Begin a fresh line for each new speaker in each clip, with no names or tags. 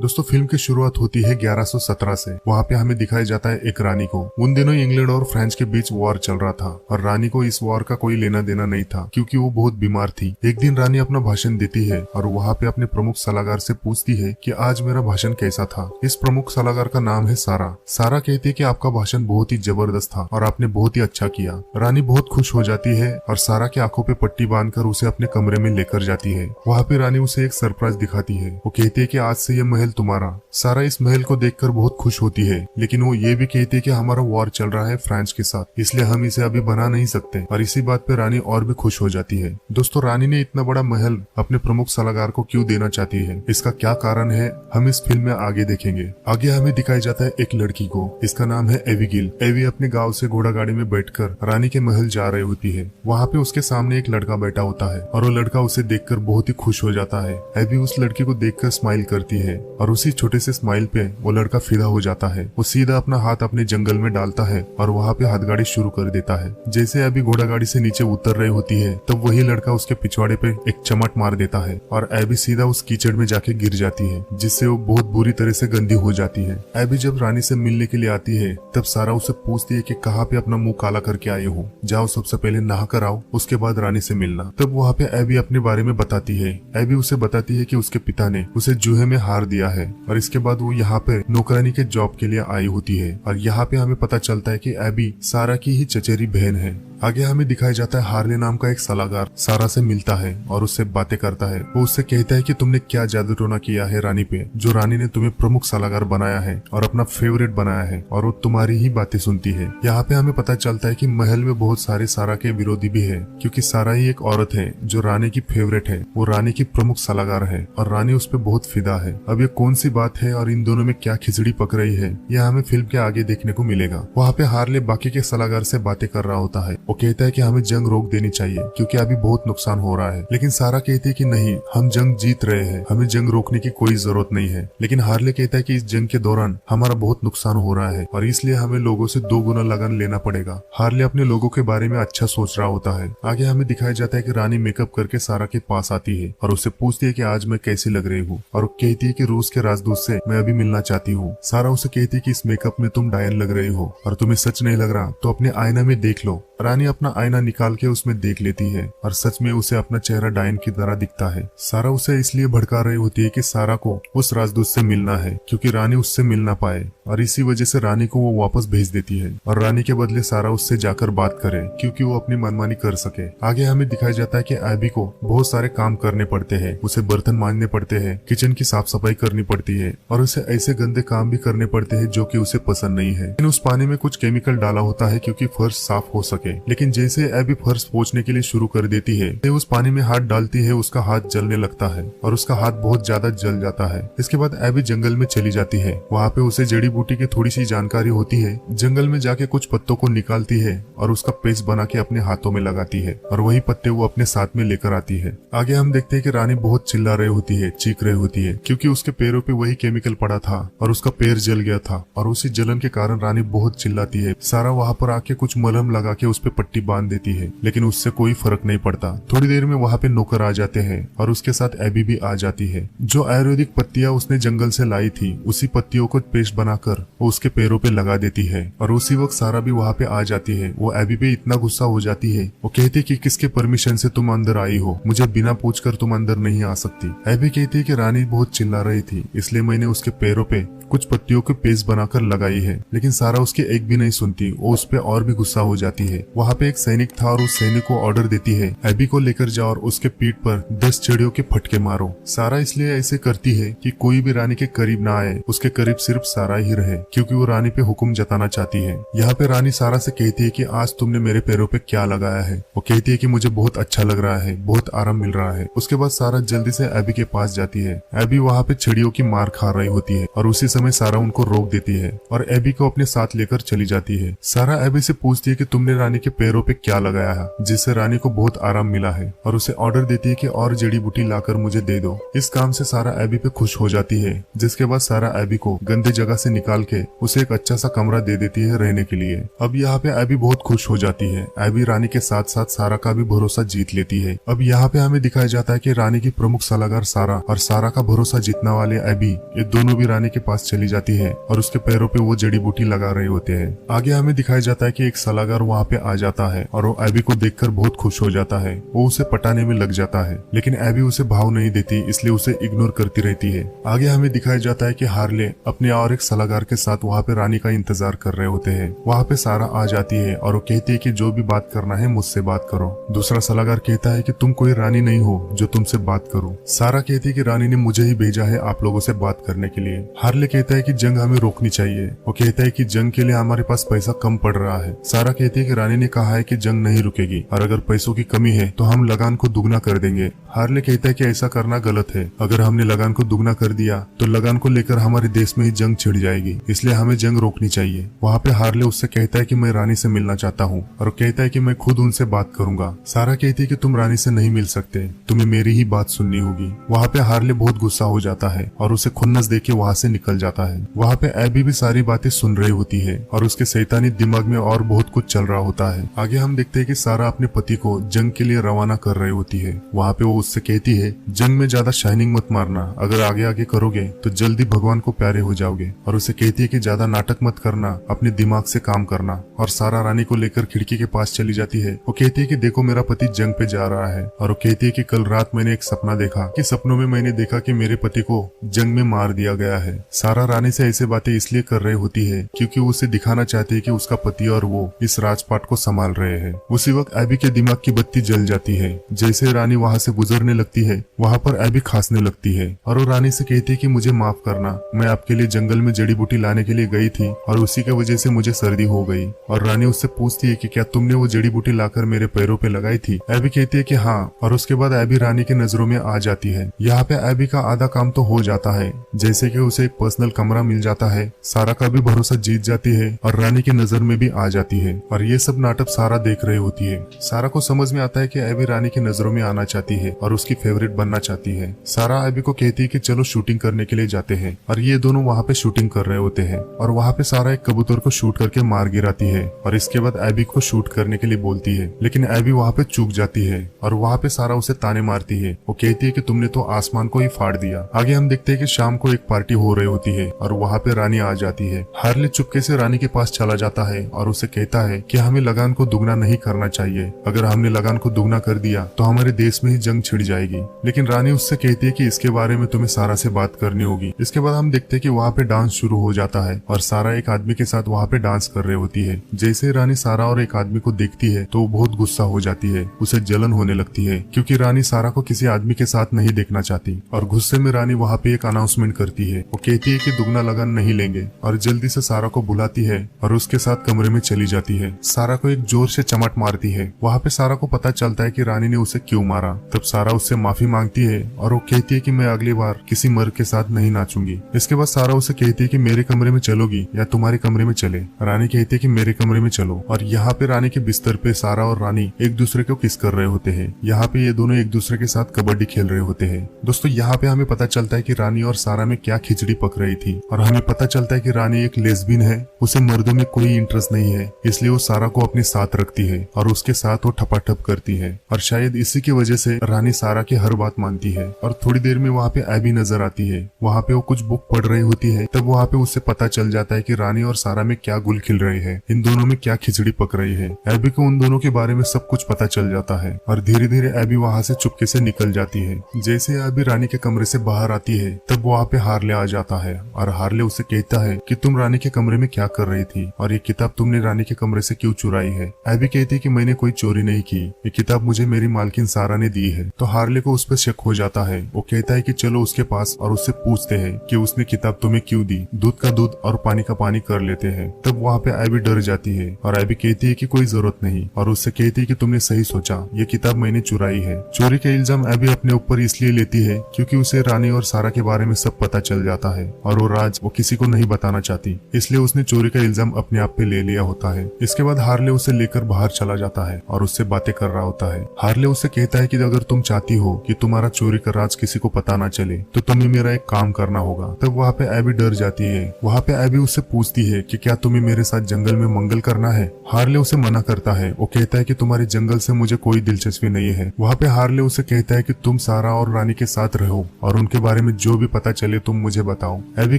दोस्तों फिल्म की शुरुआत होती है 1117 से। वहाँ पे हमें दिखाया जाता है एक रानी को। उन दिनों इंग्लैंड और फ्रांस के बीच वॉर चल रहा था और रानी को इस वॉर का कोई लेना देना नहीं था क्योंकि वो बहुत बीमार थी। एक दिन रानी अपना भाषण देती है और वहाँ पे अपने प्रमुख सलाहकार से पूछती है कि आज मेरा भाषण कैसा था। इस प्रमुख सलाहकार का नाम है सारा। सारा कहती है कि आपका भाषण बहुत ही जबरदस्त था और आपने बहुत ही अच्छा किया। रानी बहुत खुश हो जाती है और सारा की आंखों पे पट्टी बांधकर उसे अपने कमरे में लेकर जाती है। वहाँ पे रानी उसे एक सरप्राइज दिखाती है। वो कहती है कि आज से ये महल तुम्हारा। सारा इस महल को देखकर बहुत खुश होती है, लेकिन वो ये भी कहती है कि हमारा वॉर चल रहा है फ्रांस के साथ, इसलिए हम इसे अभी बना नहीं सकते। और इसी बात पे रानी और भी खुश हो जाती है। दोस्तों रानी ने इतना बड़ा महल अपने प्रमुख सलाहकार को क्यों देना चाहती है, इसका क्या कारण है, हम इस फिल्म में आगे देखेंगे। आगे हमें दिखाया जाता है एक लड़की को। इसका नाम है एविगिल। एवी अपने गाँव से घोड़ा गाड़ी में बैठकर रानी के महल जा रही होती है। वहाँ पे उसके सामने एक लड़का बैठा होता है और वो लड़का उसे देखकर बहुत ही खुश हो जाता है। एवी उस लड़की को देखकर स्माइल करती है और उसी छोटे से स्माइल पे वो लड़का फिदा हो जाता है। वो सीधा अपना हाथ अपने जंगल में डालता है और वहाँ पे हाथगाड़ी शुरू कर देता है। जैसे एबी घोड़ा गाड़ी से नीचे उतर रही होती है तब वही लड़का उसके पिछवाड़े पे एक चमट मार देता है और एबी सीधा उस कीचड़ में जाके गिर जाती है, जिससे वो बहुत बुरी तरह से गंदी हो जाती है। एबी जब रानी से मिलने के लिए आती है तब सारा उसे पूछती है कि कहाँ पे अपना मुंह काला करके आए हो, जाओ सबसे पहले नहा कर आओ, उसके बाद रानी से मिलना। तब वहाँ पे एबी अपने बारे में बताती है। एबी उसे बताती है कि उसके पिता ने उसे जुए में हार दिया है और इसके बाद वो यहाँ पे नौकरानी के जॉब के लिए आई होती है। और यहाँ पे हमें पता चलता है कि एबी सारा की ही चचेरी बहन है। आगे हमें दिखाया जाता है हार्ले नाम का एक सलाहकार सारा से मिलता है और उससे बातें करता है। वो उससे कहता है कि तुमने क्या जादू टोना किया है रानी पे, जो रानी ने तुम्हें प्रमुख सलाहकार बनाया है और अपना फेवरेट बनाया है और वो तुम्हारी ही बातें सुनती है। यहाँ पे हमें पता चलता है कि महल में बहुत सारे सारा के विरोधी भी है, क्योंकि सारा ही एक औरत है जो रानी की फेवरेट है। वो रानी की प्रमुख सलाहकार है और रानी उस पर बहुत फिदा है। अब ये कौन सी बात है और इन दोनों में क्या खिचड़ी पक रही है, यह हमें फिल्म के आगे देखने को मिलेगा। वहाँ पे हार्ले बाकी के सलाहकार से बातें कर रहा होता है। वो कहता है कि हमें जंग रोक देनी चाहिए क्योंकि अभी बहुत नुकसान हो रहा है, लेकिन सारा कहती है कि नहीं, हम जंग जीत रहे हैं, हमें जंग रोकने की कोई जरूरत नहीं है। लेकिन हार्ले कहता है कि इस जंग के दौरान हमारा बहुत नुकसान हो रहा है और इसलिए हमें लोगों से 2 गुना लगन लेना पड़ेगा। हार्ले अपने लोगों के बारे में अच्छा सोच रहा होता है। आगे हमें दिखाया जाता है कि रानी मेकअप करके सारा के पास आती है और उससे पूछती है कि आज मैं कैसी लग रही हूँ, और वो कहती है कि रूस के राजदूत से मैं अभी मिलना चाहती हूँ। सारा उसे कहती है कि इस मेकअप में तुम डायन लग रही हो और तुम्हें सच नहीं लग रहा तो अपने आईना में देख लो। रानी अपना आईना निकाल के उसमें देख लेती है और सच में उसे अपना चेहरा डायन की तरह दिखता है। सारा उसे इसलिए भड़का रही होती है कि सारा को उस राजदूत से मिलना है क्योंकि रानी उससे मिल ना पाए, और इसी वजह से रानी को वो वापस भेज देती है और रानी के बदले सारा उससे जाकर बात करे क्योंकि वो अपनी मनमानी कर सके। आगे हमें दिखाया जाता है कि एबी को बहुत सारे काम करने पड़ते हैं। उसे बर्तन मांजने पड़ते हैं, किचन की साफ सफाई करनी पड़ती है और उसे ऐसे गंदे काम भी करने पड़ते हैं जो कि उसे पसंद नहीं है। लेकिन उस पानी में कुछ केमिकल डाला होता है क्योंकि फर्श साफ हो सके। लेकिन जैसे एबी फर्श पोंछने के लिए शुरू कर देती है, उस पानी में हाथ डालती है, उसका हाथ जलने लगता है और उसका हाथ बहुत ज्यादा जल जाता है। इसके बाद एबी जंगल में चली जाती है। वहाँ पे उसे जड़ी बूटी की थोड़ी सी जानकारी होती है। जंगल में जाके कुछ पत्तों को निकालती है और उसका पेस्ट बना के अपने हाथों में लगाती है और वही पत्ते वो अपने साथ में लेकर आती है। आगे हम देखते हैं कि रानी बहुत चिल्ला रही होती है, चीख रही होती है क्योंकि उसके पैरों पे वही केमिकल पड़ा था और उसका पैर जल गया था और उसी जलन के कारण रानी बहुत चिल्लाती है। सारा वहाँ पर आके कुछ मलहम लगा के उस पे पट्टी बांध देती है, लेकिन उससे कोई फर्क नहीं पड़ता। थोड़ी देर में वहाँ पे नौकर आ जाते हैं और उसके साथ एबी भी आ जाती है। जो आयुर्वेदिक पत्तियां उसने जंगल से लाई थी, उसी पत्तियों को पेस्ट बनाकर वो उसके पैरों पे लगा देती है और उसी वक्त सारा भी वहाँ पे आ जाती है। वो एबी पे इतना गुस्सा हो जाती है, वो कहती है कि किसके परमिशन से तुम अंदर आई हो, मुझे बिना पूछकर तुम अंदर नहीं आ सकती। एबी कहती है कि रानी बहुत चिल्ला रही थी इसलिए मैंने उसके पैरों पे कुछ पत्तियों के पेस्ट बनाकर लगाई है, लेकिन सारा उसकी एक भी नहीं सुनती। वो उस पे और भी गुस्सा हो जाती है। वहाँ पे एक सैनिक था और उस सैनिक को ऑर्डर देती है एबी को लेकर जाओ और उसके पीठ पर 10 चिड़ियों के फटके मारो। सारा इसलिए ऐसे करती है कि कोई भी रानी के करीब ना आए, उसके करीब सिर्फ सारा ही रहे क्योंकि वो रानी पे हुक्म जताना चाहती है। यहाँ पे रानी सारा से कहती है कि आज तुमने मेरे पैरों पे क्या लगाया है। वो कहती है कि मुझे बहुत अच्छा लग रहा है, बहुत आराम मिल रहा है। उसके बाद सारा जल्दी से एबी के पास जाती है। एबी वहाँ पे चिड़ियों की मार खा रही होती है और उसी समय सारा उनको रोक देती है और एबी को अपने साथ लेकर चली जाती है। सारा एबी से पूछती है कि तुमने रानी के पैरों पे क्या लगाया है, जिससे रानी को बहुत आराम मिला है, और उसे ऑर्डर देती है कि और जड़ी बूटी लाकर मुझे दे दो। इस काम से सारा एबी पे खुश हो जाती है, जिसके बाद सारा एबी को गंदे जगह से निकाल के उसे एक अच्छा सा कमरा दे देती है रहने के लिए। अब यहाँ पे एबी बहुत खुश हो जाती है। एबी रानी के साथ साथ सारा का भी भरोसा जीत लेती है। अब यहाँ पे हमें दिखाया जाता है कि रानी की प्रमुख सलाहकार सारा और सारा का भरोसा जीतने वाले एबी, ये दोनों भी रानी के पास चली जाती है और उसके पैरों पे वो जड़ी बूटी लगा रहे होते हैं। आगे हमें दिखाया जाता है कि एक सलाहकार वहाँ पे आ जाता है और वो एबी को देखकर बहुत खुश हो जाता है। वो उसे पटाने में लग जाता है, लेकिन एबी उसे भाव नहीं देती, इसलिए उसे इग्नोर करती रहती है। आगे हमें दिखाया जाता है कि हार्ले अपने और एक सलाहकार के साथ वहाँ पे रानी का इंतजार कर रहे होते हैं। वहाँ पे सारा आ जाती है और वो कहती है कि जो भी बात करना है मुझसे बात करो। दूसरा सलाहकार कहता है कि तुम कोई रानी नहीं हो जो तुमसे बात करूं। सारा कहती है कि रानी ने मुझे ही भेजा है आप लोगों से बात करने के लिए। हार्ले कहता है कि जंग हमें रोकनी चाहिए। वो कहता है कि जंग के लिए हमारे पास पैसा कम पड़ रहा है। सारा कहती है कि रानी ने कहा है कि जंग नहीं रुकेगी और अगर पैसों की कमी है तो हम लगान को दुगना कर देंगे। हार्ले कहता है कि ऐसा करना गलत है। अगर हमने लगान को दुगना कर दिया तो लगान को लेकर हमारे देश में ही जंग छिड़ जाएगी, इसलिए हमें जंग रोकनी चाहिए। वहाँ पे हार्ले उससे कहता है कि मैं रानी से मिलना चाहता हूँ और कहता है कि मैं खुद उनसे बात करूंगा। सारा कहती है कि तुम रानी से नहीं मिल सकते, तुम्हें मेरी ही बात सुननी होगी। वहाँ पे हार्ले बहुत गुस्सा हो जाता है और उसे खुन्नस देख के वहाँ से निकल जाता है। वहाँ पे एबी भी सारी बातें सुन रही होती है और उसके शैतानी दिमाग में और बहुत कुछ चल रहा होता है। आगे हम देखते हैं कि सारा अपने पति को जंग के लिए रवाना कर रही होती है। वहाँ पे वो उससे कहती है जंग में ज्यादा शाइनिंग मत मारना, अगर आगे आगे करोगे तो जल्दी भगवान को प्यारे हो जाओगे। और उसे कहती है कि ज्यादा नाटक मत करना, अपने दिमाग से काम करना। और सारा रानी को लेकर खिड़की के पास चली जाती है। वो कहती है कि देखो मेरा पति जंग पे जा रहा है। और वो कहती है कि कल रात मैंने एक सपना देखा कि सपनों में मैंने देखा कि मेरे पति को जंग में मार दिया गया है। सारा रानी से ऐसे बातें इसलिए कर रही होती है क्योंकि वो उसे दिखाना चाहती है कि उसका पति और वो इस राजपाट को संभाल रहे हैं। उसी वक्त एबी के दिमाग की बत्ती जल जाती है। जैसे रानी वहाँ से गुजरने लगती है वहाँ पर एबी खांसने लगती है और वो रानी से कहती है कि मुझे माफ करना, मैं आपके लिए जंगल में जड़ी बूटी लाने के लिए गई थी और उसी की वजह से मुझे सर्दी हो गई। और रानी उससे पूछती है कि क्या तुमने वो जड़ी बूटी लाकर मेरे पैरों पे लगाई थी? एबी कहती है कि हाँ। और उसके बाद एबी रानी की नजरों में आ जाती है। यहाँ पे एबी का आधा काम तो हो जाता है, जैसे कि उसे एक पर्सनल कमरा मिल जाता है, सारा का भी भरोसा जीत जाती है और रानी की नजर में भी आ जाती है। और ये सब नाटक सारा देख रही होती है। सारा को समझ में आता है कि एबी रानी की नजरों में आना चाहती है और उसकी फेवरेट बनना चाहती है। सारा एबी को कहती है कि चलो शूटिंग करने के लिए जाते हैं और ये दोनों वहाँ पे शूटिंग कर रहे होते हैं। और वहाँ पे सारा एक कबूतर को शूट करके मार गिराती है और इसके बाद एबी को शूट करने के लिए बोलती है, लेकिन एबी वहाँ पे चूक जाती है और वहाँ पे सारा उसे ताने मारती है। वो कहती है कि तुमने तो आसमान को ही फाड़ दिया। आगे हम देखते हैं कि शाम को एक पार्टी हो रही होती है और वहाँ पे रानी आ जाती है। हार्ले चुपके से रानी के पास चला जाता है और उसे कहता है कि हमें लगान को दुगना नहीं करना चाहिए, अगर हमने लगान को दुगना कर दिया तो हमारे देश में ही जंग छिड़ जाएगी। लेकिन रानी उससे कहती है कि इसके बारे में तुम्हें सारा से बात करनी होगी। इसके बाद हम देखते हैं कि वहाँ पे डांस शुरू हो जाता है और सारा एक आदमी के साथ वहाँ पे डांस कर रही होती है। जैसे रानी सारा और एक आदमी को देखती है तो वो बहुत गुस्सा हो जाती है, उसे जलन होने लगती है क्योंकि रानी सारा को किसी आदमी के साथ नहीं देखना चाहती। और गुस्से में रानी वहाँ पे एक अनाउंसमेंट करती है। वो कहती है कि दुगना लगान नहीं लेंगे और जल्दी से सारा को बुलाती है और उसके साथ कमरे में चली जाती है। सारा को एक जोर से चमट मारती है। वहाँ पे सारा को पता चलता है कि रानी ने उसे क्यों मारा। तब सारा उससे माफी मांगती है और वो कहती है कि मैं अगली बार किसी मर्द के साथ नहीं नाचूंगी। इसके बाद सारा उसे कहती है कि मेरे कमरे में चलोगी या तुम्हारे कमरे में चले। रानी कहती है कि मेरे कमरे में चलो। और यहाँ पे रानी के बिस्तर पे सारा और रानी एक दूसरे को किस कर रहे होते हैं। यहाँ पे ये दोनों एक दूसरे के साथ कबड्डी खेल रहे होते हैं। दोस्तों यहाँ पे हमें पता चलता है कि रानी और सारा में क्या खिचड़ी पक रही थी और हमें पता चलता है कि रानी एक लेस्बियन है, उसे मर्दों में कोई इंटरेस्ट नहीं है, इसलिए वो सारा को अपने साथ रखती है और उसके साथ वो ठपाठप करती है। और शायद इसी की वजह से रानी सारा की हर बात मानती है। और थोड़ी देर में वहाँ पे एबी नजर आती है। वहाँ पे वो कुछ बुक पढ़ रही होती है। तब वहाँ पे उससे पता चल जाता है कि रानी और सारा में क्या गुल खिल रहे हैं, इन दोनों में क्या खिचड़ी पक रही है। एबी को उन दोनों के बारे में सब कुछ पता चल जाता है और धीरे धीरे एबी वहाँ से चुपके से निकल जाती है। जैसे एबी रानी के कमरे से बाहर आती है तब वहाँ पे हार्ले आ जाता है और हार्ले उसे कहता है कि तुम रानी के कमरे में क्या कर रही थी और ये किताब तुमने रानी के कमरे से क्यों चुराई है। एबी कहती है कि मैंने कोई चोरी नहीं की, ये किताब मुझे मेरी मालकिन सारा ने दी है। तो हार्ले को उस पर शक हो जाता है। वो कहता है कि चलो उसके पास और उससे पूछते हैं कि उसने किताब तुम्हें क्यों दी। दूध का दूध और पानी का पानी कर लेते हैं। तब वहाँ पे एबी डर जाती है और एबी कहती है कि कोई जरूरत नहीं और उससे कहती है कि तुमने सही सोचा, ये किताब मैंने चुराई है। चोरी का इल्जाम एबी अपने ऊपर इसलिए लेती है क्योंकि उसे रानी और सारा के बारे में सब पता चल जाता है और वो राज वो किसी को नहीं बताना चाहती, इसलिए उसने चोरी का इल्जाम अपने आप पे ले लिया होता है। इसके बाद हार्ले उसे लेकर बाहर चला जाता है और उससे बातें कर रहा होता है। हार्ले उसे कहता है कि अगर तुम चाहती हो कि तुम्हारा चोरी का राज किसी को पता ना चले तो तुम्हें मेरा एक काम करना होगा। तब वहाँ पे एबी डर जाती है। वहाँ पे एबी उससे पूछती है कि क्या तुम्हें मेरे साथ जंगल में मंगल करना है। हार्ले उसे मना करता है। वो कहता है कि तुम्हारे जंगल से मुझे कोई दिलचस्पी नहीं है। वहाँ पे हार्ले उसे कहता है कि तुम सारा और रानी के साथ रहो और उनके बारे में जो भी पता चले तुम मुझे बताओ। एबी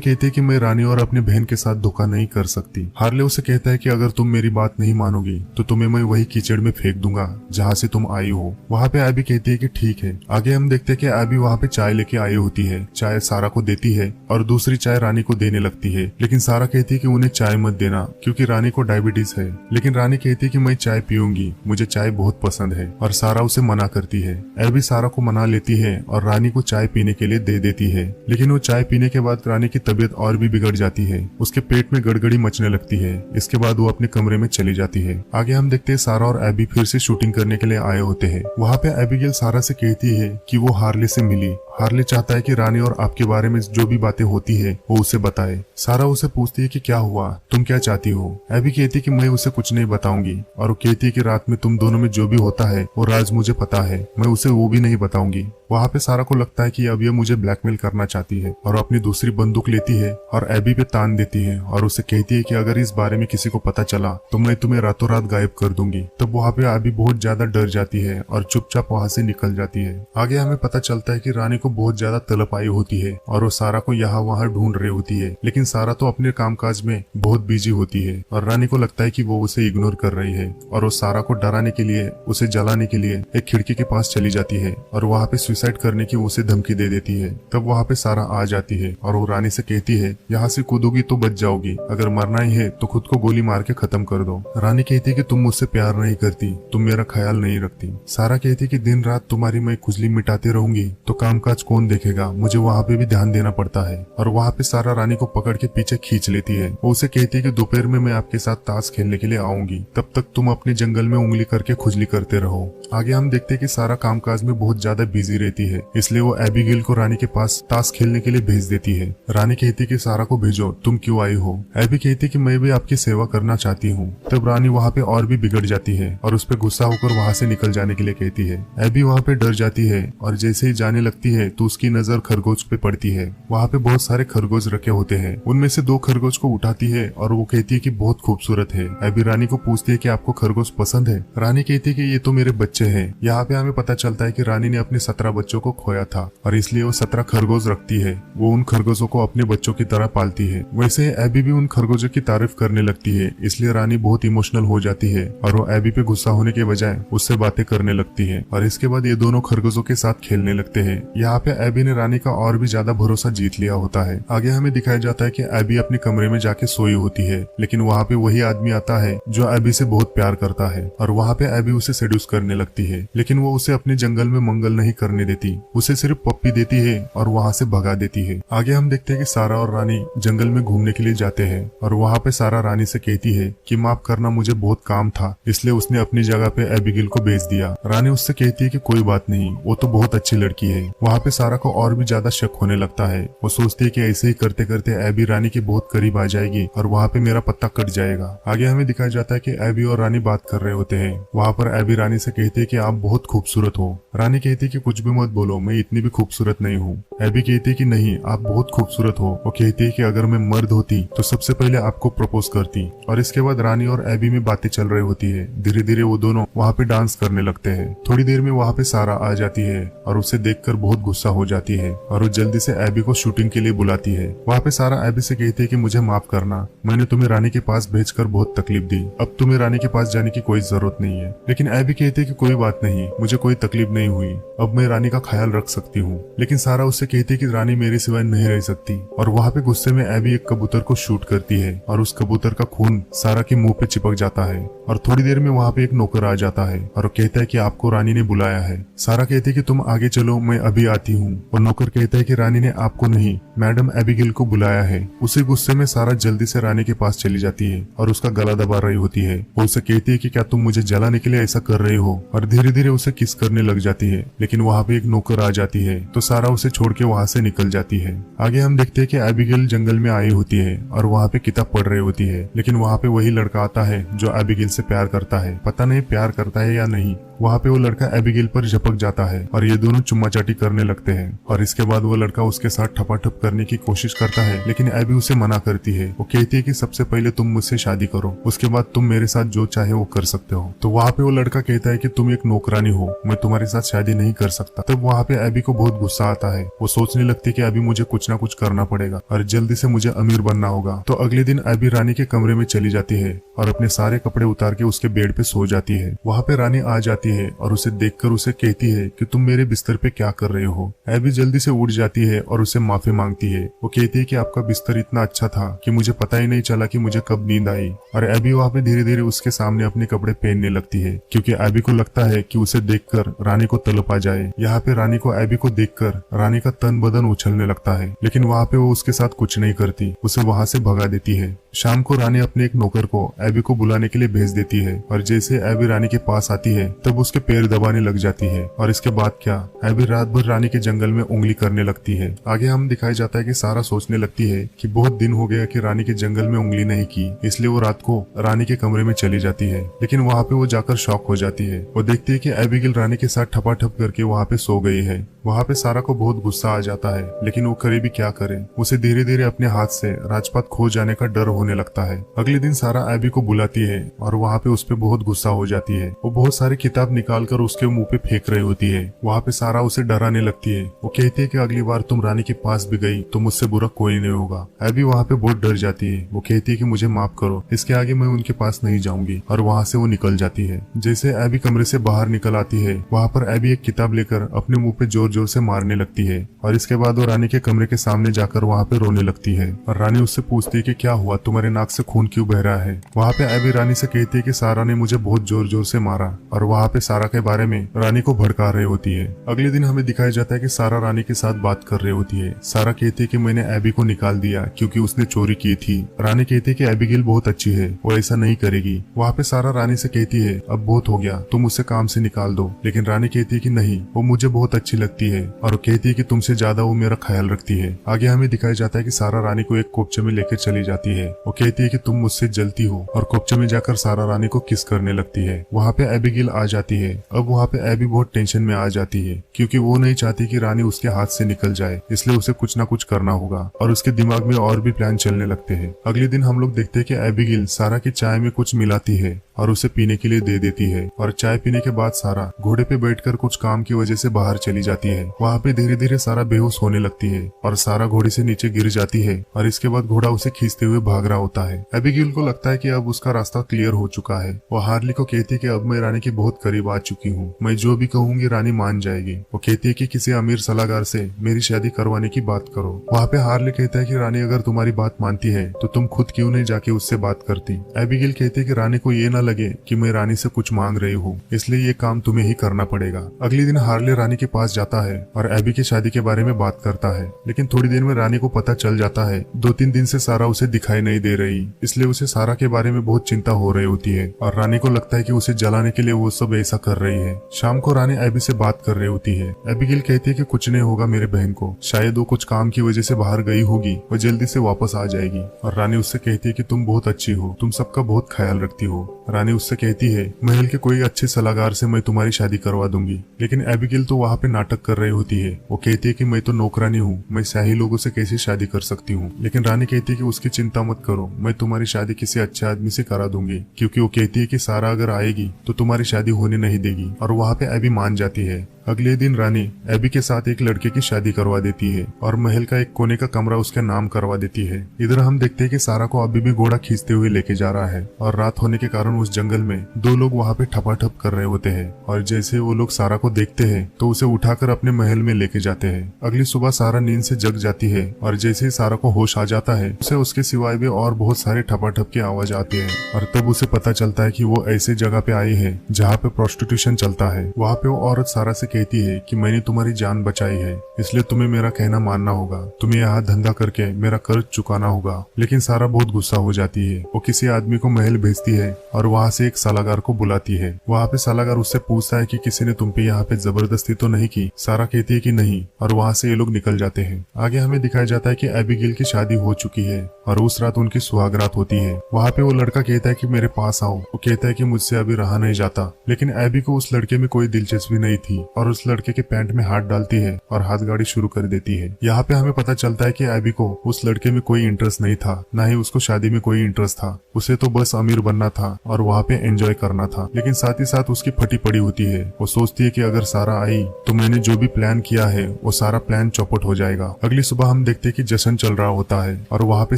कहती है कि मैं रानी और अपनी बहन के साथ धोखा नहीं कर सकती। हार्ले उसे कहता है कि अगर तुम मेरी बात नहीं मानोगी तो तुम्हें मैं वही कीचड़ में फेंक दूंगा जहाँ से तुम आई हो। वहाँ पे एबी कहती है कि ठीक है। आगे हम देखते हैं कि एबी वहाँ पे चाय लेके आई होती है। चाय सारा को देती है और दूसरी चाय रानी को देने लगती है, लेकिन सारा कहती है कि उन्हें चाय मत देना क्योंकि रानी को डायबिटीज है। लेकिन रानी कहती है कि मैं चाय पीऊंगी, मुझे चाय बहुत पसंद है और सारा उसे मना करती है। एबी सारा को मना लेती है और रानी को चाय पीने के लिए दे देती है, लेकिन वो चाय पीने के बाद रानी की तबीयत और भी बिगड़ जाती है। उसके पेट में गड़गड़ी मचने लगती है। इसके बाद वो अपने कमरे में चली जाती है। आगे हम देखते हैं सारा और एबी फिर से शूटिंग करने के लिए आए होते हैं। वहाँ पे एबिगेल सारा से कहती है कि वो हार्ले से मिली। हार्ले चाहता है कि रानी और आपके बारे में जो भी बातें होती है वो उसे बताए। सारा उसे पूछती है कि क्या हुआ, तुम क्या चाहती हो। एबी कहती है कि मैं उसे कुछ नहीं बताऊंगी और वो कहती है कि रात में तुम दोनों में जो भी होता है वो राज मुझे पता है, मैं उसे वो भी नहीं बताऊंगी। वहाँ पे सारा को लगता है कि अब ये मुझे ब्लैकमेल करना चाहती है और अपनी दूसरी बंदूक लेती है और एबी पे तान देती है और उसे कहती है कि अगर इस बारे में किसी को पता चला तो मैं तुम्हें रातों रात गायब कर दूंगी। तब वहाँ पे एबी बहुत ज्यादा डर जाती है और चुपचाप वहाँ से निकल जाती है। आगे हमें पता चलता है कि रानी को बहुत ज्यादा तलब आई होती है और वो सारा को यहाँ वहाँ ढूंढ रही होती है, लेकिन सारा तो अपने कामकाज में बहुत बिजी होती है और रानी को लगता है कि वो उसे इग्नोर कर रही है और वो सारा को डराने के लिए, उसे जलाने के लिए एक खिड़की के पास चली जाती है और वहाँ पे सुसाइड करने की उसे धमकी दे देती है। तब वहाँ पे सारा आ जाती है और वो रानी से कहती है यहाँ से कूदोगी तो बच जाओगी, अगर मरना ही है तो खुद को गोली मार के खत्म कर दो। रानी कहती है कि तुम मुझसे प्यार नहीं करती, तुम मेरा ख्याल नहीं रखती। सारा कहती है कि दिन रात तुम्हारी मैं खुजली मिटाती रहूंगी तो कामकाज कौन देखेगा, मुझे वहाँ पे भी ध्यान देना पड़ता है। और वहाँ पे सारा रानी को पकड़ के पीछे खींच लेती है। वो उसे कहती है कि दोपहर में मैं आपके साथ ताश खेलने के लिए आऊंगी, तब तक तुम अपने जंगल में उंगली करके खुजली करते रहो। आगे हम देखते हैं कि सारा कामकाज में बहुत ज्यादा बिजी रहती है, इसलिए वो एबिगेल को रानी के पास ताश खेलने के लिए भेज देती है। रानी कहती है कि सारा को भेजो, तुम क्यों आई हो। एबी कहती है कि मैं भी आपकी सेवा करना चाहती हूँ। तब रानी वहाँ पे और भी बिगड़ जाती है और उस पर गुस्सा होकर वहाँ से निकल जाने के लिए कहती है। एबी वहाँ पे डर जाती है और जैसे ही जाने लगती है तो उसकी नजर खरगोश पे पड़ती है। वहाँ पे बहुत सारे खरगोश रखे होते हैं। उनमें से 2 खरगोश को उठाती है और वो कहती है कि बहुत खूबसूरत है। एबी रानी को पूछती है कि आपको खरगोश पसंद है। रानी कहती है कि ये तो मेरे बच्चे हैं। यहाँ पे हमें पता चलता है कि रानी ने अपने 17 बच्चों को खोया था और इसलिए वो 17 खरगोश रखती है। वो उन खरगोशों को अपने बच्चों की तरह पालती है। वैसे एबी भी उन खरगोशों की तारीफ करने लगती है, इसलिए रानी बहुत इमोशनल हो जाती है और वो एबी पे गुस्सा होने के बजाय उससे बातें करने लगती है और इसके बाद ये दोनों खरगोशों के साथ खेलने लगते हैं। यहाँ पे एबी ने रानी का और भी ज्यादा भरोसा जीत लिया होता है। आगे हमें दिखाया जाता है कि एबी अपने कमरे में जाके सोई होती है, लेकिन वहाँ पे वही आदमी आता है जो एबी से बहुत प्यार करता है और वहाँ पे एबी उसे सेड्यूस करने लगती है, लेकिन वो उसे अपने जंगल में मंगल नहीं करने देती। उसे सिर्फ पप्पी देती है और वहाँ से भगा देती है। आगे हम देखते हैं कि सारा और रानी जंगल में घूमने के लिए जाते हैं और वहाँ पे सारा रानी से कहती है कि माफ करना, मुझे बहुत काम था, इसलिए उसने अपनी जगह पे एबिगेल को भेज दिया। रानी उससे कहती है कि कोई बात नहीं, वो तो बहुत अच्छी लड़की है। वहाँ पे सारा को और भी ज्यादा शक होने लगता है। वो सोचती है कि ऐसे ही करते करते एबी रानी के बहुत करीब आ जाएगी और वहाँ पे मेरा पत्ता कट जाएगा। आगे हमें दिखाया जाता है कि एबी और रानी बात कर रहे होते हैं। वहाँ पर एबी रानी से कहती है कि आप बहुत खूबसूरत हो। रानी कहती है कि कुछ भी मत बोलो, मैं इतनी भी खूबसूरत नहीं हूँ। एबी कहती है कि नहीं, आप बहुत खूबसूरत हो। वो कहती है कि अगर मैं मर्द होती तो सबसे पहले आपको प्रपोज करती। और इसके बाद रानी और एबी में बातें चल रही होती है। धीरे धीरे वो दोनों वहाँ पे डांस करने लगते हैं। थोड़ी देर में वहाँ पे सारा आ जाती है और उसे देखकर बहुत गुस्सा हो जाती है और वो जल्दी से एबी को शूटिंग के लिए बुलाती है। वहाँ पे सारा एबी से कहती है कि मुझे माफ करना, मैंने तुम्हें रानी के पास भेजकर बहुत तकलीफ दी, अब तुम्हें रानी के पास जाने की कोई जरूरत नहीं है। लेकिन एबी कहती है कि कोई बात नहीं, मुझे कोई तकलीफ नहीं हुई, अब मैं रानी का ख्याल रख सकती हूँ। लेकिन सारा उससे कहती है कि रानी मेरे सिवाय नहीं रह सकती और वहाँ पे गुस्से में एबी एक कबूतर को शूट करती है और उस कबूतर का खून सारा के मुंह पे चिपक जाता है। और थोड़ी देर में वहाँ पे एक नौकर आ जाता है और वो कहता है कि आपको रानी ने बुलाया है। सारा कहती है कि तुम आगे चलो, मैं अभी आती हूँ। और नौकर कहता है कि रानी ने आपको नहीं, मैडम एबिगेल को बुलाया है। उसी गुस्से में सारा जल्दी से रानी के पास चली जाती है और उसका गला दबा रही होती है। वो उसे कहती है कि क्या तुम मुझे जलाने के लिए ऐसा कर रही हो, और धीरे धीरे उसे किस करने लग जाती है। लेकिन वहाँ पे एक नौकर आ जाती है तो सारा उसे छोड़ के वहाँ से निकल जाती है। आगे हम देखते हैं कि एबिगेल जंगल में आई होती है और वहाँ पे किताब पढ़ रही होती है, लेकिन वहाँ पे वही लड़का आता है जो एबिगेल से प्यार करता है। पता नहीं प्यार करता है या नहीं, वहाँ पे वो लड़का एबिगेल पर झपक जाता है और ये दोनों चुम्मा चाटी करने लगते हैं। और इसके बाद वो लड़का उसके साथ ठपाठप करने की कोशिश करता है, लेकिन एबी उसे मना करती है। वो कहती है कि सबसे पहले तुम मुझसे शादी करो, उसके बाद तुम मेरे साथ जो चाहे वो कर सकते हो। तो वहाँ पे वो लड़का कहता है कि तुम एक नौकरानी हो, मैं तुम्हारे साथ शादी नहीं कर सकता। तब वहाँ पे एबी को बहुत गुस्सा आता है। वो सोचने लगती है कि अभी मुझे कुछ ना कुछ करना पड़ेगा और जल्दी से मुझे अमीर बनना होगा। तो अगले दिन एबी रानी के कमरे में चली जाती है और अपने सारे कपड़े उतार के उसके बेड पे सो जाती है। वहाँ पे रानी आ जाती है और उसे देखकर उसे कहती है कि तुम मेरे बिस्तर पे क्या कर रहे हो। एबी जल्दी से उठ जाती है और उसे माफी मांगती है। वो कहती है कि आपका बिस्तर इतना अच्छा था कि मुझे पता ही नहीं चला कि मुझे कब नींद आई। और एबी वहाँ पे धीरे धीरे उसके सामने अपने कपड़े पहनने लगती है, क्योंकि एबी को लगता है कि उसे देखकर रानी को तलब आ जाए। यहाँ पे रानी को एबी को देखकर रानी का तन बदन उछलने लगता है, लेकिन वहाँ पे वो उसके साथ कुछ नहीं करती, उसे वहाँ से भगा देती है। शाम को रानी अपने एक नौकर को एबी को बुलाने के लिए भेज देती है और जैसे एबी रानी के पास आती है तब उसके पैर दबाने लग जाती है। और इसके बाद क्या, एबी रात भर रानी के जंगल में उंगली करने लगती है। आगे हम दिखाया जाता है कि सारा सोचने लगती है कि बहुत दिन हो गया कि रानी के जंगल में उंगली नहीं की, इसलिए वो रात को रानी के कमरे में चली जाती है। लेकिन वहाँ पे वो जाकर शॉक हो जाती है। वो देखती है कि एबिगेल रानी के साथ ठपाठप करके वहाँ पे सो गई है। वहाँ पे सारा को बहुत गुस्सा आ जाता है, लेकिन वो करे भी क्या करे। उसे धीरे धीरे अपने हाथ से राजपाट खो जाने का डर होने लगता है। अगले दिन सारा एबी को बुलाती है और वहाँ पे उस पे बहुत गुस्सा हो जाती है। वो बहुत सारी किताब निकाल कर उसके मुंह पे फेंक रही होती है। वहाँ पे सारा उसे डराने लगती है। वो कहती है कि अगली बार तुम रानी के पास भी गई तो मुझसे बुरा कोई नहीं होगा। एबी वहाँ पे बहुत डर जाती है। वो कहती है कि मुझे माफ करो, इसके आगे मैं उनके पास नहीं जाऊंगी। और वहाँ से वो निकल जाती है। जैसे एबी कमरे से बाहर निकल आती है, वहाँ पर एबी एक किताब लेकर अपने मुंह पे जोर जोर से मारने लगती है। और इसके बाद वो रानी के कमरे के सामने जाकर वहाँ पे रोने लगती है। और रानी उससे पूछती है कि क्या हुआ, तुम्हारे नाक से खून क्यों बह रहा है। वहाँ पे एबी रानी से कहती है कि सारा ने मुझे बहुत जोर जोर से मारा। और वहाँ पे सारा के बारे में रानी को भड़का रही होती है। अगले दिन हमें दिखाया जाता है कि सारा रानी के साथ बात कर रही होती है। सारा कहती है कि मैंने एबी को निकाल दिया क्योंकि उसने चोरी की थी। रानी कहती है कि एबिगेल बहुत अच्छी है, वो ऐसा नहीं करेगी। वहाँ पे सारा रानी से कहती है अब बहुत हो गया, तुम उसे काम से निकाल दो। लेकिन रानी कहती है कि नहीं, वो मुझे बहुत अच्छी लगती है और वो कहती है कि तुमसे ज्यादा वो मेरा ख्याल रखती है। आगे हमें दिखाया जाता है कि सारा रानी को एक कोपचे में लेकर चली जाती है। वो कहती है कि तुम मुझसे जलती हो और कोपचे में जाकर सारा रानी को किस करने लगती है। वहाँ पे एबिगेल आ जाती है। अब वहाँ पे एबी बहुत टेंशन में आ जाती है, क्योंकि वो नहीं चाहती कि रानी उसके हाथ से निकल जाए, इसलिए उसे कुछ ना कुछ करना होगा। और उसके दिमाग में और भी प्लान चलने लगते हैं। अगले दिन हम लोग देखते हैं कि एबिगेल सारा की चाय में कुछ मिलाती है और उसे पीने के लिए दे देती है। और चाय पीने के बाद सारा घोड़े पे बैठकर कुछ काम की वजह से बाहर चली जाती है। वहाँ पे धीरे धीरे सारा बेहोश होने लगती है और सारा घोड़े से नीचे गिर जाती है। और इसके बाद घोड़ा उसे खींचते हुए भाग रहा होता है। एबिगेल को लगता है कि अब उसका रास्ता क्लियर हो चुका है। वो हार्ली को कहती है कि अब मैं रानी के बहुत करीब आ चुकी हूँ, मैं जो भी कहूंगी रानी मान जाएगी। वो कहती है कि किसी अमीर सलाहकार से मेरी शादी करवाने की बात करो। वहाँ पे हार्ली कहता है कि रानी अगर तुम्हारी बात मानती है तो तुम खुद क्यों नहीं जाके उससे बात करती। एबिगेल कहती है कि रानी को ये ना लगे कि मैं रानी से कुछ मांग रही हूँ, इसलिए ये काम तुम्हें ही करना पड़ेगा। अगले दिन हार्ले रानी के पास जाता है और एबी की शादी के बारे में बात करता है। लेकिन थोड़ी देर में रानी को पता चल जाता है 2-3 दिन से सारा उसे दिखाई नहीं दे रही, इसलिए उसे सारा के बारे में बहुत चिंता हो रही होती है। और रानी को लगता है कि उसे जलाने के लिए वो सब ऐसा कर रही है। शाम को रानी एबी से बात कर रही होती है। एबिगेल कहती है कि कुछ नहीं होगा मेरे बहन को, शायद वो कुछ काम की वजह से बाहर गई होगी, वो जल्दी से वापस आ जाएगी। और रानी उससे कहती है कि तुम बहुत अच्छी हो, तुम सबका बहुत ख्याल रखती हो। रानी उससे कहती है महल के कोई अच्छे सलाहकार से मैं तुम्हारी शादी करवा दूंगी। लेकिन एबिगेल तो वहाँ पे नाटक कर रही होती है। वो कहती है कि मैं तो नौकरानी हूँ, मैं शाही लोगों से कैसे शादी कर सकती हूँ। लेकिन रानी कहती है कि उसकी चिंता मत करो, मैं तुम्हारी शादी किसी अच्छे आदमी से करा दूंगी, क्योंकि वो कहती है कि सारा अगर आएगी तो तुम्हारी शादी होने नहीं देगी। और वहाँ पे एबी मान जाती है। अगले दिन रानी एबी के साथ एक लड़के की शादी करवा देती है और महल का एक कोने का कमरा उसके नाम करवा देती है। इधर हम देखते हैं कि सारा को अभी भी घोड़ा खींचते हुए लेके जा रहा है और रात होने के कारण उस जंगल में 2 लोग वहाँ पे ठपाठप कर रहे होते हैं। और जैसे वो लोग सारा को देखते हैं तो उसे उठाकर अपने महल में लेके जाते हैं। अगली सुबह सारा नींद से जग जाती है और जैसे ही सारा को होश आ जाता है उसे उसके सिवाय भी और बहुत सारे ठपाठप की आवाज आती है। और तब उसे पता चलता है कि वो ऐसे जगह पे आई है जहाँ पे प्रोस्टिट्यूशन चलता है। वहाँ पे वो औरत सारा से कहती है कि मैंने तुम्हारी जान बचाई है, इसलिए तुम्हें मेरा कहना मानना होगा, तुम्हें यहाँ धंधा करके मेरा कर्ज चुकाना होगा। लेकिन सारा बहुत गुस्सा हो जाती है। वो किसी आदमी को महल भेजती है और वहाँ से एक सलाहकार को बुलाती है। वहाँ पे सलाहकार उससे पूछता है कि किसी ने तुम पे यहाँ पे जबरदस्ती तो नहीं की। सारा कहती है कि नहीं, और वहाँ से ये लोग निकल जाते हैं। आगे हमें दिखाया जाता है कि एबिगेल की शादी हो चुकी है और उस रात उनकी सुहागरात होती है। वहाँ पे वो लड़का कहता है कि मेरे पास आओ। वो कहता है कि मुझसे अभी रहा नहीं जाता, लेकिन एबी को उस लड़के में कोई दिलचस्पी नहीं थी और उस लड़के के पैंट में हाथ डालती है और हाथ गाड़ी शुरू कर देती है। यहाँ पे हमें पता चलता है कि एबी को उस लड़के में कोई इंटरेस्ट नहीं था, न ही उसको शादी में कोई इंटरेस्ट था। उसे तो बस अमीर बनना था और वहाँ पे एंजॉय करना था। लेकिन साथ ही साथ उसकी फटी पड़ी होती है। वो सोचती है कि अगर सारा आई तो मैंने जो भी प्लान किया है वो सारा प्लान चौपट हो जाएगा। अगली सुबह हम देखते हैं कि जश्न चल रहा होता है और वहाँ पे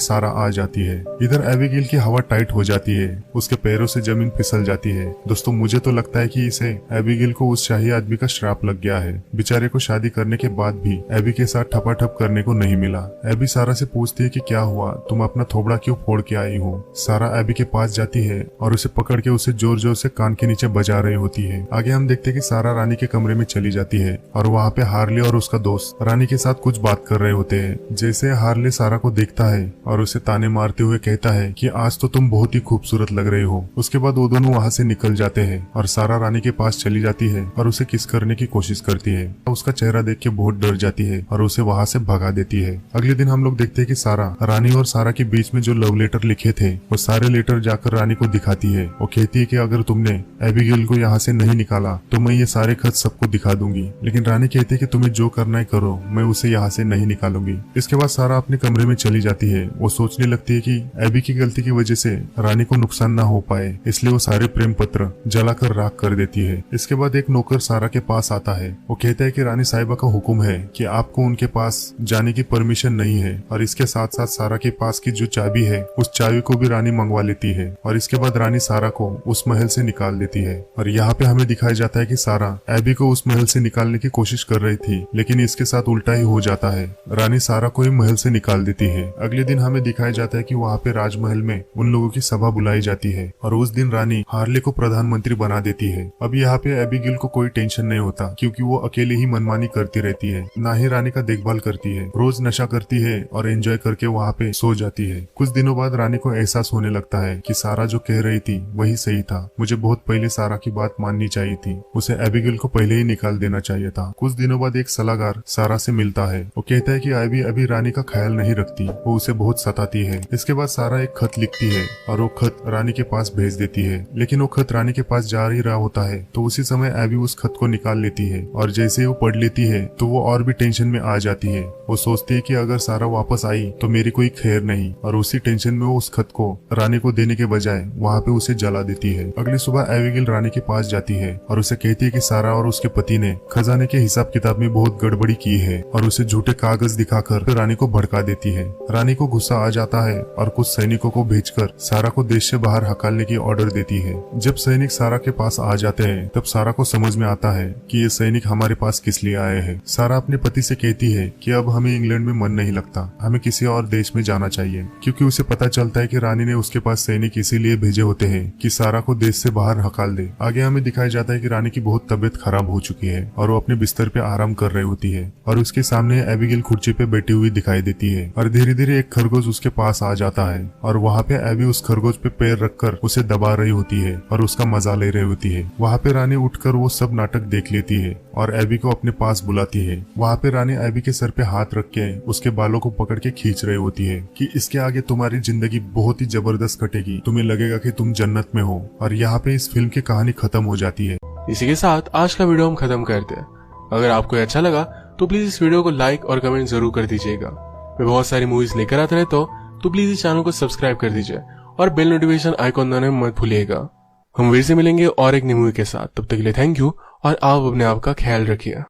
सारा आ जाती है। इधर एबिगेल की हवा टाइट हो जाती है, उसके पैरों से जमीन फिसल जाती है। दोस्तों, मुझे तो लगता है कि इसे एबिगेल को उस शाही आदमी का श्राप लग गया है। बेचारे को शादी करने के बाद भी एबी के साथ ठपाठप करने को नहीं मिला। एबी सारा से पूछती है कि क्या हुआ, तुम अपना थोबड़ा क्यों फोड़ के आई हो। सारा एबी के पास जाती है और उसे पकड़ के उसे जोर जोर से कान के नीचे बजा रही होती है। आगे हम देखते हैं कि सारा रानी के कमरे में चली जाती है और वहाँ पे हार्ले और उसका दोस्त रानी के साथ कुछ बात कर रहे होते हैं। जैसे हार्ले सारा को देखता है और उसे ताने मारते हुए कहता है कि आज तो तुम बहुत ही खूबसूरत लग रहे हो। उसके बाद वो दोनों वहाँ से निकल जाते हैं और सारा रानी के पास चली जाती है और उसे किस करने की कोशिश करती है। उसका चेहरा देख के बहुत डर जाती है और उसे वहाँ से भगा देती है। अगले दिन हम लोग देखते हैं कि सारा रानी और सारा के बीच में जो लव लेटर लिखे थे वो सारे लेटर जाकर रानी को दिखाती है। वो कहती है कि अगर तुमने एबिगेल को यहाँ से नहीं निकाला तो मैं ये सारे खत सबको दिखा दूंगी। लेकिन रानी कहती है कि तुम्हें जो करना है करो, मैं उसे यहाँ से नहीं निकालूंगी। इसके बाद सारा अपने कमरे में चली जाती है। वो सोचने लगती है कि एबी की गलती की वजह से रानी को नुकसान न हो पाए, इसलिए वो सारे प्रेम पत्र जलाकर राख कर देती है। इसके बाद एक नौकर सारा के पास आता है। वो कहता है कि रानी साहिबा का हुक्म है कि आपको उनके पास जाने की परमिशन नहीं है, और इसके साथ साथ सारा के पास की जो चाबी है उस चाबी को भी रानी मंगवा लेती है। और इसके बाद रानी सारा को उस महल से निकाल देती है। और यहाँ पे हमें दिखाया जाता है कि सारा एबी को उस महल से निकालने की कोशिश कर रही थी, लेकिन इसके साथ उल्टा ही हो जाता है। रानी सारा को ही महल से निकाल देती है। अगले दिन हमें दिखाया जाता है कि वहाँ पे राजमहल में उन लोगों की सभा बुलाई जाती है और उस दिन रानी हार्ले को प्रधानमंत्री बना देती है। अब यहाँ पे एबिगेल को कोई टेंशन नहीं होता, क्योंकि वो अकेले ही मनमानी करती रहती है, ना ही रानी का देखभाल करती है। रोज नशा करती है और एंजॉय करके वहाँ पे सो जाती है। कुछ दिनों बाद रानी को एहसास होने लगता है कि सारा जो कह रही थी वही सही था। मुझे बहुत पहले सारा की बात माननी चाहिए थी, उसे एबिगेल को पहले ही निकाल देना चाहिए था। कुछ दिनों बाद एक सलाहकार सारा से मिलता है। वो कहता है कि एबी अभी रानी का ख्याल नहीं रखती, वो उसे बहुत सताती है। इसके बाद सारा एक खत लिखती है और वो खत रानी के पास भेज देती है। लेकिन वो खत रानी के पास जा ही रहा होता है तो उसी समय एबी उस खत को निकाल लेती है, और जैसे ही वो पढ़ लेती है तो वो और भी टेंशन में आ जाती है। वो सोचती है कि अगर सारा वापस आई तो मेरी कोई खैर नहीं, और उसी टेंशन में वो उस खत को रानी को देने के बजाय वहाँ पे उसे जला देती है। अगली सुबह एबिगेल रानी के पास जाती है और उसे कहती है कि सारा और उसके पति ने खजाने के हिसाब किताब में बहुत गड़बड़ी की है, और उसे झूठे कागज दिखाकर रानी को भड़का देती है। रानी को गुस्सा आ जाता है और कुछ सैनिकों को भेजकर सारा को देश से बाहर हकालने की ऑर्डर देती है। जब सैनिक सारा के पास आ जाते हैं तब सारा को समझ में आता है कि ये सैनिक हमारे पास किस लिए आए हैं। सारा अपने पति से कहती है कि अब हमें इंग्लैंड में मन नहीं लगता, हमें किसी और देश में जाना चाहिए, क्योंकि उसे पता चलता है कि रानी ने उसके पास सैनिक इसीलिए भेजे होते हैं कि सारा को देश से बाहर हकाल दे। आगे हमें दिखाया जाता है कि रानी की बहुत तबीयत खराब हो चुकी है और वो अपने बिस्तर पे आराम कर रही होती है, और उसके सामने एबिगेल कुर्सी पे बैठी हुई दिखाई देती है। और धीरे धीरे एक खरगोश उसके पास आ जाता है और वहाँ पे एबी उस खरगोश पे पैर रखकर उसे दबा रही होती है और उसका मजा ले रही होती है। वहाँ पे रानी उठकर वो सब नाटक देख लेती है और एबी को अपने पास बुलाती है। वहाँ पे रानी एबी के सर पे हाथ रख के उसके बालों को पकड़ के खींच रही होती है कि इसके आगे तुम्हारी जिंदगी बहुत ही जबरदस्त कटेगी, तुम्हें लगेगा कि तुम जन्नत में हो। और यहाँ पे इस फिल्म की कहानी खत्म हो जाती है।
इसी के साथ आज का वीडियो हम खत्म करते हैं। अगर आपको अच्छा लगा तो प्लीज इस वीडियो को लाइक और कमेंट जरूर कर दीजिएगा। मैं बहुत सारी मूवीज लेकर आता रहता हूँ, तो प्लीज इस चैनल को सब्सक्राइब कर दीजिए और बेल नोटिफिकेशन आइकॉन दबाना मत भूलिएगा। हम फिर से मिलेंगे और एक नई मूवी के साथ। तब तक के लिए थैंक यू और आप अपने आप का ख्याल रखिए।